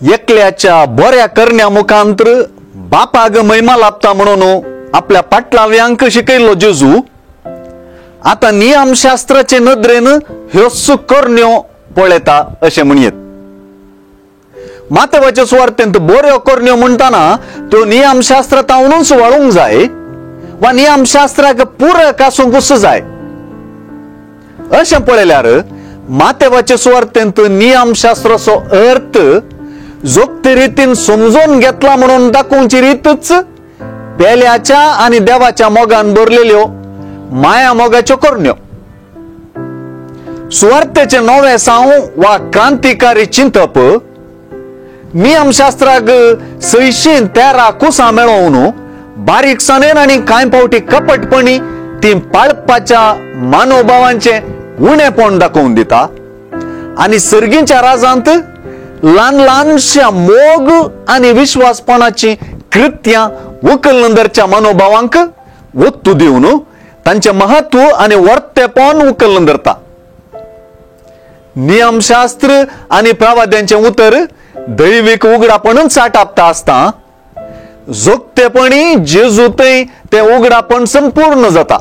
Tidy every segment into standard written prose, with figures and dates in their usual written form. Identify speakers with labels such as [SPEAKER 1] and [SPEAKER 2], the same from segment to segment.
[SPEAKER 1] एकल्याच्या बऱ्या करण्या मुखांतर बापाग महिमा लाभता म्हणून आपल्या पाटलाव्यांक शिकयलो जेजू आता नियमशास्त्राचे नदरेन ह्यो सुकर्ण्यो पळयता अशें म्हणयेत. मातेवाच्या सुवार्थेंत बऱ्यो करण्यो म्हणटाना त्यो नियमशास्त्रांतूनच वळूंक जाय वा नियमशास्त्राक पूरक आसूंकच जाय अशें पळयल्यार मातेवाच्या सुवार्थेंत नियमशास्त्राचो अर्थ जोगते रितीन समजून घेतला म्हणून दाखोवची रीतच पेल्याच्या आणि देवाच्या मोगान भरलेल्यो माया मोगाच्यो करण्यो. सुवार्थेचे नवे साव वा क्रांतिकारी चिंतप नियमशास्त्राक सैशीन तेरा कुसां मेळोवन बारीकसाणेन आणि कांय फावटी कपटपणी ती पाळपाच्या मानवभावांचे उणेपण दाखोवन दिता आणि सर्गीच्या राजांत ल्हान ल्हानशा मोग आणि विश्वासपणाची कृत्यां उकलनंदरच्या मनोभावांक वत्तू दिवन तांचे महत्व आणि वर्तेपण उकलन धरता. नियमशास्त्र आणि प्रवाद्यांचे उतर दैविक उगडापणच साठापता आसता जोगतेपणी जेजूतय ते उगडापण संपूर्ण जाता.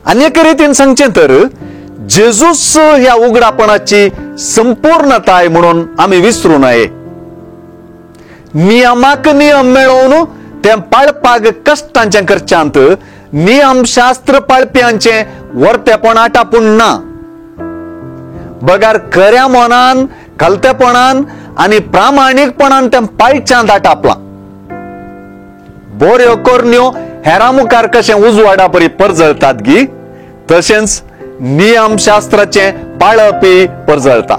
[SPEAKER 1] आनी एके रितीन सांगचे तर जेजूस ह्या उगडापणाची संपूर्णताय म्हणून आम्ही विसरू नये. नियमाक नियम मेळोवन ते पाळपाक कश्टांचे करच्यांत नियमशास्त्र पाळप्यांचे वर्तेपण आटापून ना. बगार खऱ्या मनान कलतेपणान आणि प्रामाणिकपणान ते पाळच्यांत आटापला. बऱ्यो करण्यो हेरां मुखार कशें उजवाडा परी परजळतात गी तशेंच नियमशास्त्राचे पाळपी परजळता.